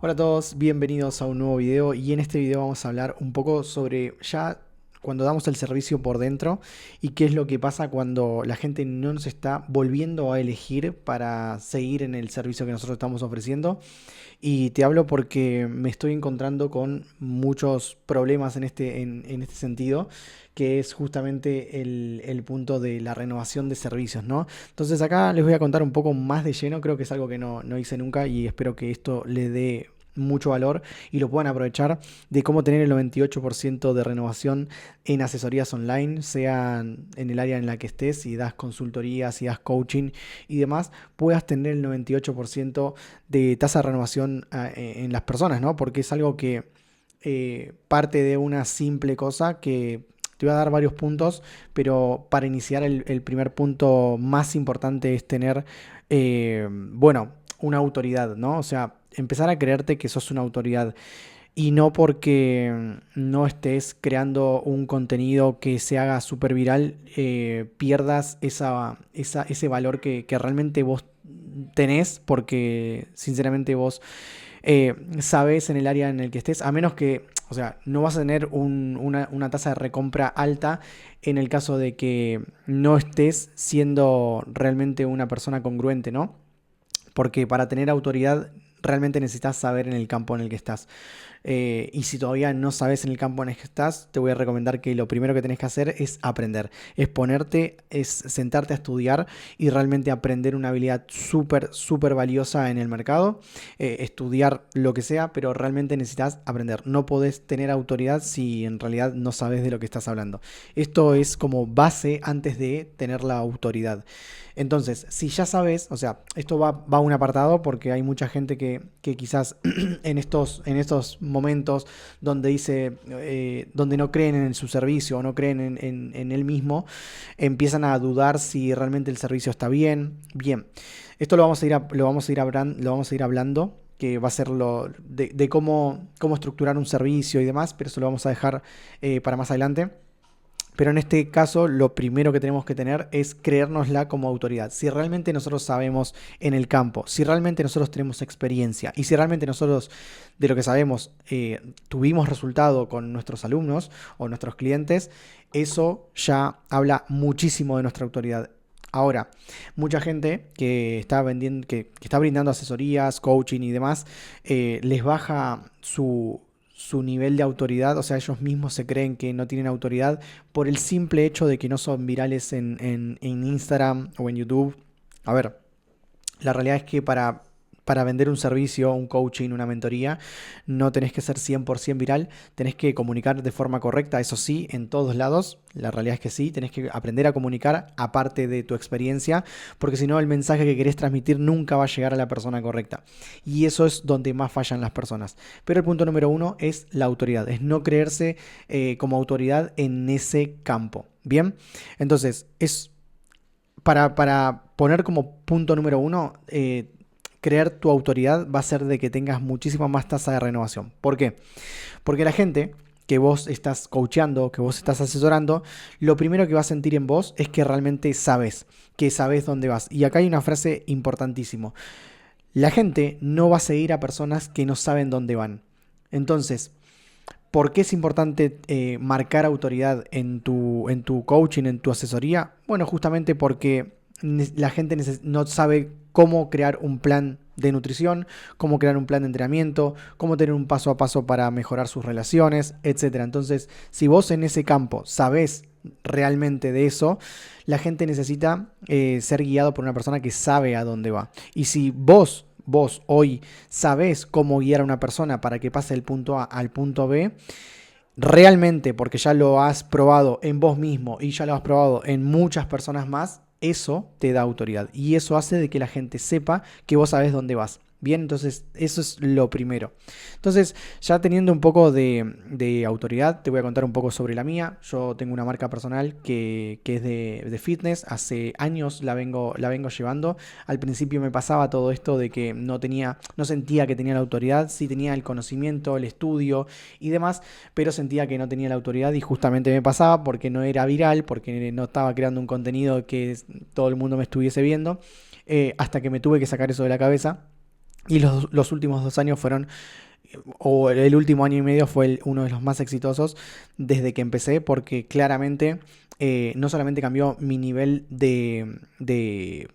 Hola a todos, bienvenidos a un nuevo video y en este video vamos a hablar un poco sobre ya cuando damos el servicio por dentro y qué es lo que pasa cuando la gente no nos está volviendo a elegir para seguir en el servicio que nosotros estamos ofreciendo. Y te hablo porque me estoy encontrando con muchos problemas en este sentido, que es justamente el punto de la renovación de servicios, ¿no? Entonces acá les voy a contar un poco más de lleno, creo que es algo que no hice nunca y espero que esto le dé mucho valor y lo puedan aprovechar de cómo tener el 98% de renovación en asesorías online, sea en el área en la que estés, si das consultorías, si das coaching y demás, puedas tener el 98% de tasa de renovación en las personas, ¿no? Porque es algo que parte de una simple cosa que te voy a dar varios puntos, pero para iniciar el primer punto más importante es tener, bueno, una autoridad, ¿no? O sea, empezar a creerte que sos una autoridad y no porque no estés creando un contenido que se haga súper viral, pierdas ese valor que realmente vos tenés, porque sinceramente vos sabes en el área en el que estés, a menos que, o sea, no vas a tener una tasa de recompra alta en el caso de que no estés siendo realmente una persona congruente, ¿no? Porque para tener autoridad realmente necesitas saber en el campo en el que estás. Y si todavía no sabes en el campo en el que estás, te voy a recomendar que lo primero que tenés que hacer es aprender. Es ponerte, es sentarte a estudiar y realmente aprender una habilidad súper, súper valiosa en el mercado. Estudiar lo que sea, pero realmente necesitas aprender. No podés tener autoridad si en realidad no sabes de lo que estás hablando. Esto es como base antes de tener la autoridad. Entonces, si ya sabes, o sea, esto va a un apartado porque hay mucha gente que quizás en estos momentos donde dice, donde no creen en su servicio o no creen en él mismo, empiezan a dudar si realmente el servicio está bien. Bien, esto lo vamos a ir hablando, que va a ser lo de cómo estructurar un servicio y demás, pero eso lo vamos a dejar para más adelante. Pero en este caso, lo primero que tenemos que tener es creérnosla como autoridad. Si realmente nosotros sabemos en el campo, si realmente nosotros tenemos experiencia y si realmente nosotros de lo que sabemos tuvimos resultado con nuestros alumnos o nuestros clientes, eso ya habla muchísimo de nuestra autoridad. Ahora, mucha gente que está vendiendo, que está brindando asesorías, coaching y demás, les baja su nivel de autoridad, o sea, ellos mismos se creen que no tienen autoridad por el simple hecho de que no son virales en Instagram o en YouTube. A ver, la realidad es que para vender un servicio, un coaching, una mentoría, no tenés que ser 100% viral, tenés que comunicar de forma correcta, eso sí, en todos lados. La realidad es que sí, tenés que aprender a comunicar aparte de tu experiencia, porque si no el mensaje que querés transmitir nunca va a llegar a la persona correcta. Y eso es donde más fallan las personas. Pero el punto número uno es la autoridad, es no creerse como autoridad en ese campo. Bien, entonces es para poner como punto número uno, crear tu autoridad va a ser de que tengas muchísima más tasa de renovación. ¿Por qué? Porque la gente que vos estás coachando, que vos estás asesorando, lo primero que va a sentir en vos es que sabes dónde vas. Y acá hay una frase importantísima. La gente no va a seguir a personas que no saben dónde van. Entonces, ¿por qué es importante marcar autoridad en tu coaching, en tu asesoría? Bueno, justamente porque la gente no sabe cómo crear un plan de nutrición, cómo crear un plan de entrenamiento, cómo tener un paso a paso para mejorar sus relaciones, etcétera. Entonces, si vos en ese campo sabés realmente de eso, la gente necesita ser guiado por una persona que sabe a dónde va. Y si vos hoy sabés cómo guiar a una persona para que pase del punto A al punto B, realmente porque ya lo has probado en vos mismo y ya lo has probado en muchas personas más, eso te da autoridad y eso hace de que la gente sepa que vos sabés dónde vas. Bien, entonces eso es lo primero. Entonces, ya teniendo un poco de autoridad, te voy a contar un poco sobre la mía. Yo tengo una marca personal que es de fitness. Hace años la vengo llevando. Al principio me pasaba todo esto de que no sentía que tenía la autoridad. Sí tenía el conocimiento, el estudio y demás, pero sentía que no tenía la autoridad y justamente me pasaba porque no era viral, porque no estaba creando un contenido que todo el mundo me estuviese viendo, hasta que me tuve que sacar eso de la cabeza Y los últimos 2 años fueron, o el último año y medio fue uno de los más exitosos desde que empecé, porque claramente no solamente cambió mi nivel de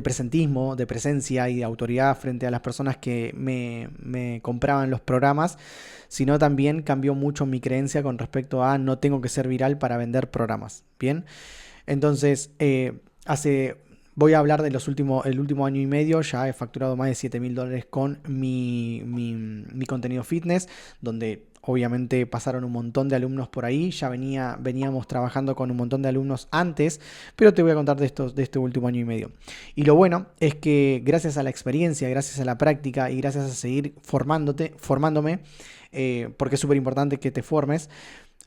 presentismo, de presencia y de autoridad frente a las personas que me compraban los programas, sino también cambió mucho mi creencia con respecto a no tengo que ser viral para vender programas. Bien, entonces voy a hablar de el último año y medio. Ya he facturado más de $7.000 con mi contenido fitness, donde obviamente pasaron un montón de alumnos por ahí. Ya veníamos trabajando con un montón de alumnos antes, pero te voy a contar de este último año y medio. Y lo bueno es que gracias a la experiencia, gracias a la práctica y gracias a seguir formándome, porque es súper importante que te formes,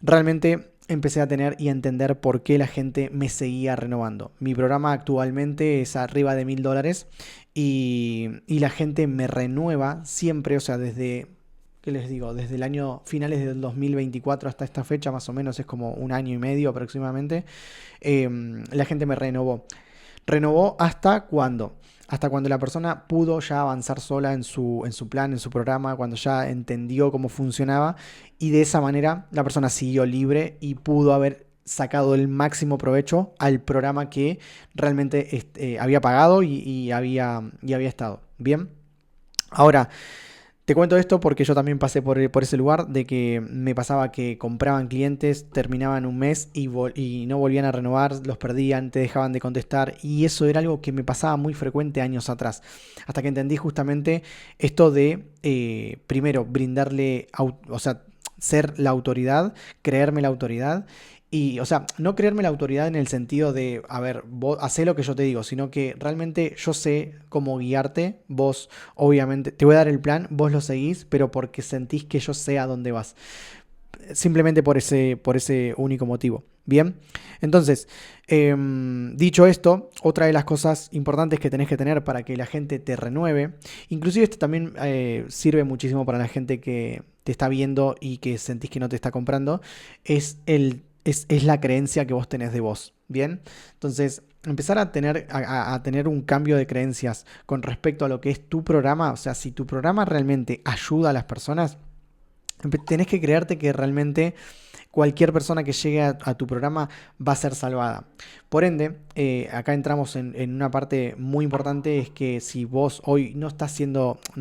realmente empecé a tener y a entender por qué la gente me seguía renovando. Mi programa actualmente es arriba de $1.000 y la gente me renueva siempre, o sea, desde, ¿qué les digo? Desde el año finales del 2024 hasta esta fecha, más o menos es como un año y medio aproximadamente, la gente me renovó. ¿Renovó hasta cuándo? Hasta cuando la persona pudo ya avanzar sola en su plan, en su programa, cuando ya entendió cómo funcionaba y de esa manera la persona siguió libre y pudo haber sacado el máximo provecho al programa que realmente había pagado y había estado. Bien, ahora te cuento esto porque yo también pasé por ese lugar de que me pasaba que compraban clientes, terminaban un mes y no volvían a renovar, los perdían, te dejaban de contestar y eso era algo que me pasaba muy frecuente años atrás. Hasta que entendí justamente esto de, primero, brindarle, o sea, ser la autoridad, creerme la autoridad. Y, o sea, no creerme la autoridad en el sentido de, a ver, vos hacé lo que yo te digo, sino que realmente yo sé cómo guiarte. Vos, obviamente, te voy a dar el plan, vos lo seguís, pero porque sentís que yo sé a dónde vas. Simplemente por ese único motivo. Bien, entonces, dicho esto, otra de las cosas importantes que tenés que tener para que la gente te renueve, inclusive esto también sirve muchísimo para la gente que te está viendo y que sentís que no te está comprando, es la creencia que vos tenés de vos. Bien, entonces empezar a tener un cambio de creencias con respecto a lo que es tu programa, o sea, si tu programa realmente ayuda a las personas, tenés que creerte que realmente cualquier persona que llegue a tu programa va a ser salvada. Por ende, acá entramos en una parte muy importante, es que si vos hoy no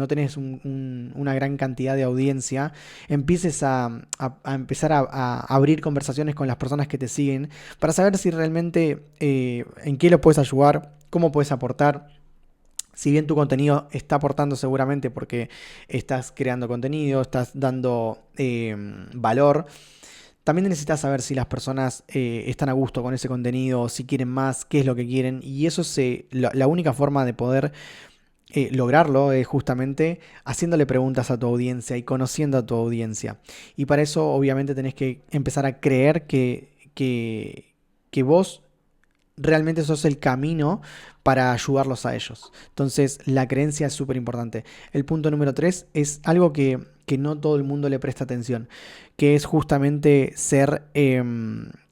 tenés una gran cantidad de audiencia, empieces a empezar a abrir conversaciones con las personas que te siguen para saber si realmente en qué lo puedes ayudar, cómo puedes aportar. Si bien tu contenido está aportando seguramente porque estás creando contenido, estás dando valor, también necesitas saber si las personas están a gusto con ese contenido, si quieren más, qué es lo que quieren. Y eso la única forma de poder lograrlo es justamente haciéndole preguntas a tu audiencia y conociendo a tu audiencia. Y para eso obviamente tenés que empezar a creer que vos realmente sos el camino para ayudarlos a ellos. Entonces, la creencia es súper importante. El punto número 3 es algo que no todo el mundo le presta atención, que es justamente ser,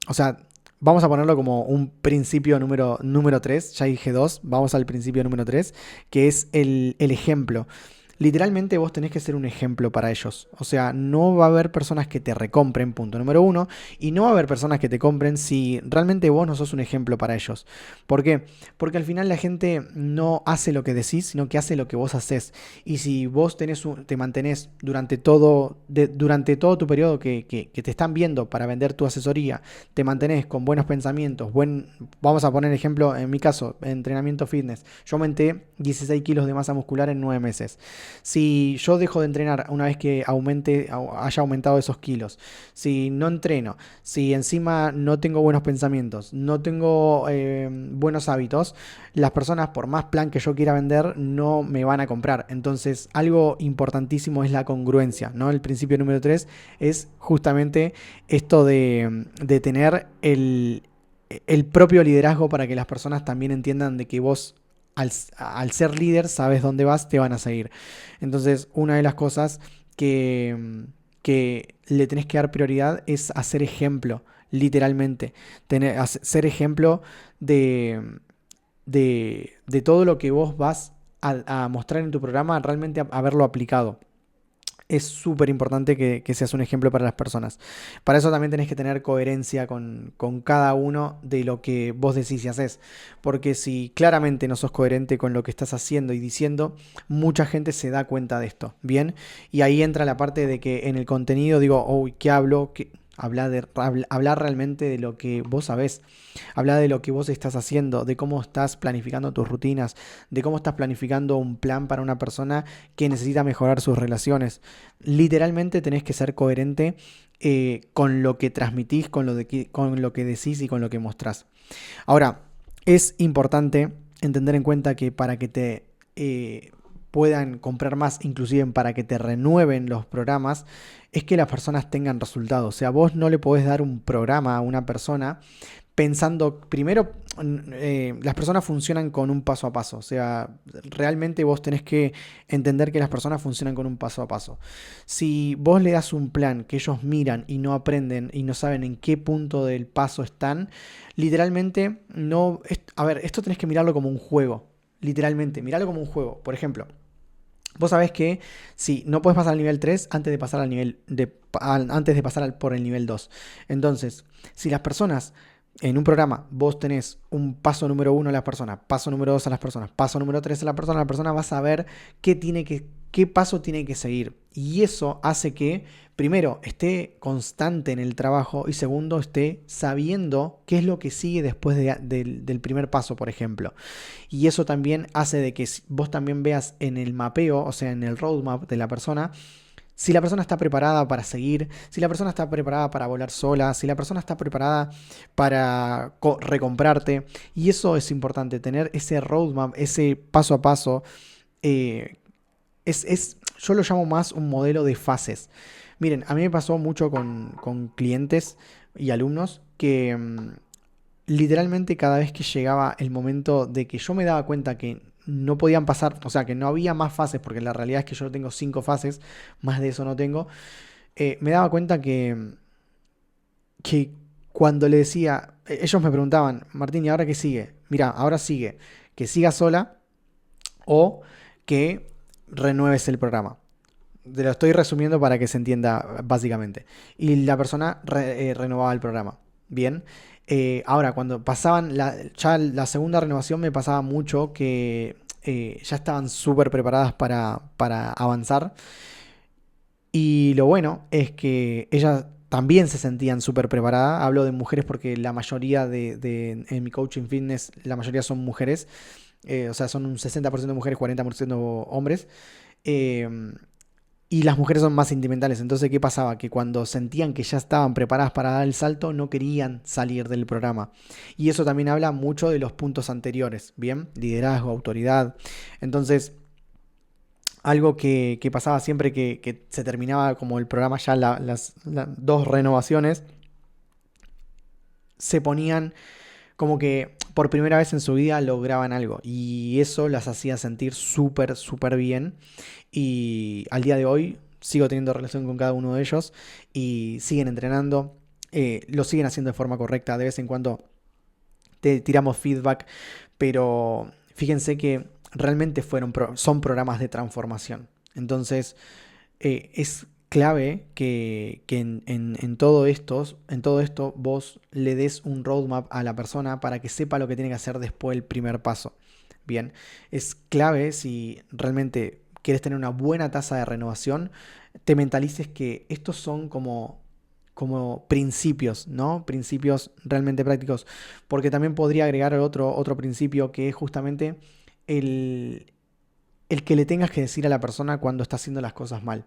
o sea, vamos a ponerlo como un principio número 3, ya dije 2, vamos al principio número 3, que es el ejemplo. Literalmente vos tenés que ser un ejemplo para ellos. O sea, no va a haber personas que te recompren, punto número 1, y no va a haber personas que te compren si realmente vos no sos un ejemplo para ellos. ¿Por qué? Porque al final la gente no hace lo que decís, sino que hace lo que vos haces. Y si vos te mantenés durante todo tu periodo que te están viendo para vender tu asesoría, te mantenés con buenos pensamientos, vamos a poner ejemplo, en mi caso, entrenamiento fitness. Yo aumenté 16 kilos de masa muscular en 9 meses. Si yo dejo de entrenar una vez que haya aumentado esos kilos, si no entreno, si encima no tengo buenos pensamientos, no tengo buenos hábitos, las personas, por más plan que yo quiera vender, no me van a comprar. Entonces, algo importantísimo es la congruencia, ¿no? El principio número 3 es justamente esto de tener el propio liderazgo para que las personas también entiendan de que vos al ser líder, sabes dónde vas, te van a seguir. Entonces, una de las cosas que le tenés que dar prioridad es hacer ejemplo, literalmente. Ser ejemplo de todo lo que vos vas a mostrar en tu programa, realmente haberlo aplicado. Es súper importante que seas un ejemplo para las personas. Para eso también tenés que tener coherencia con cada uno de lo que vos decís y haces. Porque si claramente no sos coherente con lo que estás haciendo y diciendo, mucha gente se da cuenta de esto. Bien, y ahí entra la parte de que en el contenido digo, uy, ¿qué hablo? Hablar realmente de lo que vos sabés. Habla de lo que vos estás haciendo, de cómo estás planificando tus rutinas, de cómo estás planificando un plan para una persona que necesita mejorar sus relaciones. Literalmente tenés que ser coherente con lo que transmitís, con lo que decís y con lo que mostrás. Ahora, es importante entender en cuenta que para que te puedan comprar más, inclusive para que te renueven los programas, es que las personas tengan resultados. O sea, vos no le podés dar un programa a una persona pensando, primero, las personas funcionan con un paso a paso. O sea, realmente vos tenés que entender que las personas funcionan con un paso a paso. Si vos le das un plan que ellos miran y no aprenden y no saben en qué punto del paso están, literalmente no... A ver, esto tenés que mirarlo como un juego. Literalmente, mirarlo como un juego. Por ejemplo, vos sabés que si no puedes pasar al nivel 3 antes de pasar antes de pasar por el nivel 2. Entonces, si las personas en un programa vos tenés un paso número 1 a las personas, paso número 2 a las personas, paso número 3 a la persona va a saber qué paso tiene que seguir. Y eso hace que, primero, esté constante en el trabajo y segundo, esté sabiendo qué es lo que sigue después del primer paso, por ejemplo. Y eso también hace de que vos también veas en el mapeo, o sea, en el roadmap de la persona, si la persona está preparada para seguir, si la persona está preparada para volar sola, si la persona está preparada para recomprarte. Y eso es importante, tener ese roadmap, ese paso a paso. eh, yo lo llamo más un modelo de fases. Miren, a mí me pasó mucho con clientes y alumnos que literalmente cada vez que llegaba el momento de que yo me daba cuenta que no podían pasar, o sea, que no había más fases, porque la realidad es que yo tengo 5 fases, más de eso no tengo, me daba cuenta que cuando le decía, ellos me preguntaban, Martín, ¿y ahora qué sigue? Mira, ahora sigue que sigas sola o que renueves el programa. Te lo estoy resumiendo para que se entienda básicamente. Y la persona renovaba el programa. Bien. Ahora, cuando pasaban ya la segunda renovación me pasaba mucho que ya estaban súper preparadas para avanzar. Y lo bueno es que ellas también se sentían súper preparadas. Hablo de mujeres porque la mayoría en mi coaching fitness, la mayoría son mujeres. O sea, son un 60% mujeres, 40% hombres. Eh, y las mujeres son más sentimentales. Entonces, ¿qué pasaba? Que cuando sentían que ya estaban preparadas para dar el salto, no querían salir del programa. Y eso también habla mucho de los puntos anteriores, ¿bien? Liderazgo, autoridad. Entonces, algo que pasaba siempre que se terminaba como el programa, ya las 2 renovaciones, se ponían como que por primera vez en su vida lograban algo. Y eso las hacía sentir súper, súper bien. Y al día de hoy sigo teniendo relación con cada uno de ellos y siguen entrenando, lo siguen haciendo de forma correcta. De vez en cuando te tiramos feedback, pero fíjense que realmente son programas de transformación. Entonces, es clave que en todo esto vos le des un roadmap a la persona para que sepa lo que tiene que hacer después del primer paso. Bien, es clave si realmente quieres tener una buena tasa de renovación, te mentalices que estos son como principios, ¿no? Principios realmente prácticos. Porque también podría agregar otro principio que es justamente el, el que le tengas que decir a la persona cuando está haciendo las cosas mal.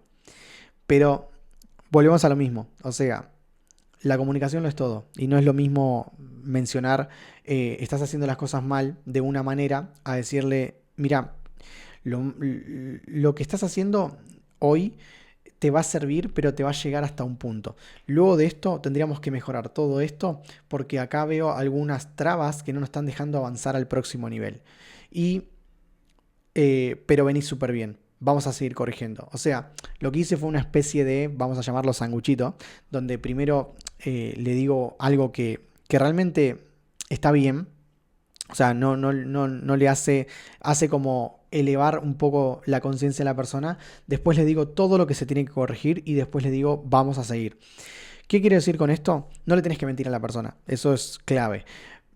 Pero volvemos a lo mismo. O sea, la comunicación lo es todo. Y no es lo mismo mencionar, estás haciendo las cosas mal de una manera, a decirle, mira, lo que estás haciendo hoy te va a servir, pero te va a llegar hasta un punto. Luego de esto tendríamos que mejorar todo esto porque acá veo algunas trabas que no nos están dejando avanzar al próximo nivel. Y, pero venís súper bien. Vamos a seguir corrigiendo. O sea, lo que hice fue una especie de, vamos a llamarlo sanguchito, donde primero le digo algo que realmente está bien. O sea, no le hace como elevar un poco la conciencia de la persona, después le digo todo lo que se tiene que corregir y después le digo vamos a seguir. ¿Qué quiero decir con esto? No le tenés que mentir a la persona, eso es clave.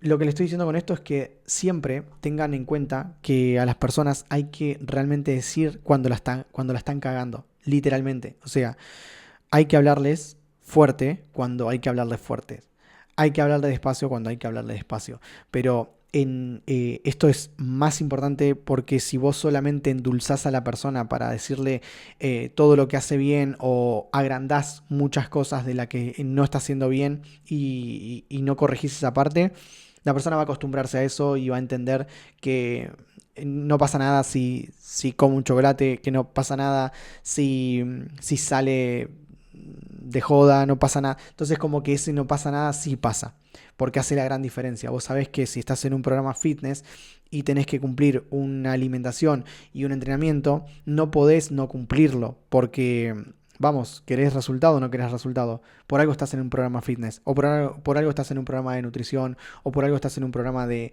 Lo que le estoy diciendo con esto es que siempre tengan en cuenta que a las personas hay que realmente decir cuando la están cagando, literalmente. O sea, hay que hablarles fuerte cuando hay que hablarles fuerte. Hay que hablarle despacio cuando hay que hablarle despacio. Pero esto es más importante porque si vos solamente endulzás a la persona para decirle todo lo que hace bien o agrandás muchas cosas de la que no está haciendo bien y no corregís esa parte, la persona va a acostumbrarse a eso y va a entender que no pasa nada si come un chocolate, que no pasa nada si sale de joda, no pasa nada. Entonces como que ese no pasa nada sí pasa, porque hace la gran diferencia. Vos sabés que si estás en un programa fitness y tenés que cumplir una alimentación y un entrenamiento, no podés no cumplirlo, porque vamos, ¿querés resultado o no querés resultado? Por algo estás en un programa fitness, o por algo estás en un programa de nutrición, o por algo estás en un programa de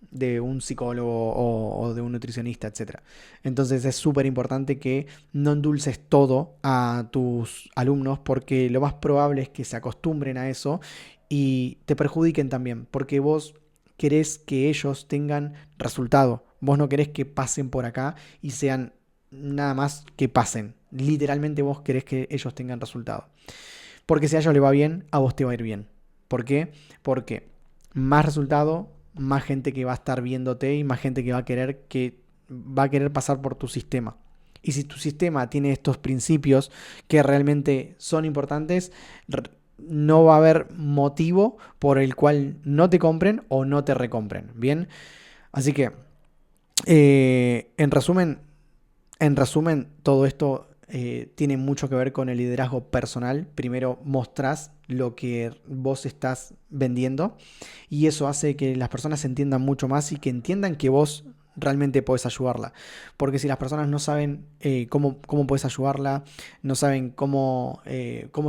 de un psicólogo o de un nutricionista, etcétera. Entonces es súper importante que no endulces todo a tus alumnos porque lo más probable es que se acostumbren a eso y te perjudiquen también porque vos querés que ellos tengan resultado. Vos no querés que pasen por acá y sean nada más que pasen. Literalmente vos querés que ellos tengan resultado. Porque si a ellos les va bien, a vos te va a ir bien. ¿Por qué? Porque más resultado, más gente que va a estar viéndote y más gente que va a querer pasar por tu sistema. Y si tu sistema tiene estos principios que realmente son importantes, no va a haber motivo por el cual no te compren o no te recompren. Bien, así que en resumen, todo esto tiene mucho que ver con el liderazgo personal. Primero mostrás lo que vos estás vendiendo y eso hace que las personas entiendan mucho más y que entiendan que vos realmente podés ayudarla. Porque si las personas no saben cómo podés ayudarla, no saben cómo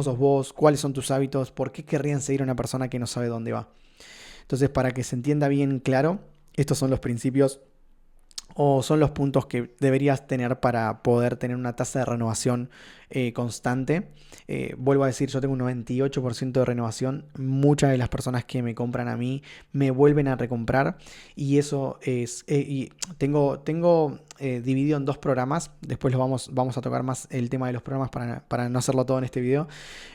sos vos, cuáles son tus hábitos, por qué querrían seguir a una persona que no sabe dónde va. Entonces, para que se entienda bien claro, estos son los principios o son los puntos que deberías tener para poder tener una tasa de renovación constante. Vuelvo a decir, yo tengo un 98% de renovación. Muchas de las personas que me compran a mí me vuelven a recomprar y eso es... y tengo dividido en dos programas. Después vamos a tocar más el tema de los programas para no hacerlo todo en este video.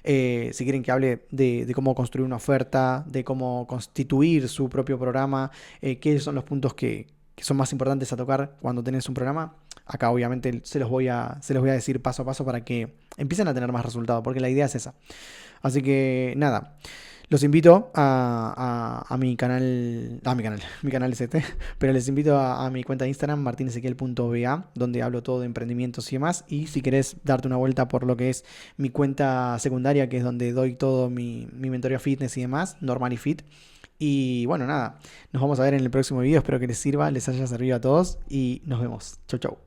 Si quieren que hable de cómo construir una oferta, de cómo constituir su propio programa, qué son los puntos que son más importantes a tocar cuando tenés un programa. Acá obviamente se los voy a decir paso a paso para que empiecen a tener más resultados, porque la idea es esa. Así que nada, los invito a mi canal, mi canal es este, pero les invito a mi cuenta de Instagram, martinezequiel.ba, donde hablo todo de emprendimientos y demás. Y si querés darte una vuelta por lo que es mi cuenta secundaria, que es donde doy todo mi mentoría fitness y demás, Normal y Fit. Y bueno, nada, nos vamos a ver en el próximo video. Espero que les sirva, les haya servido a todos y nos vemos. Chau, chau.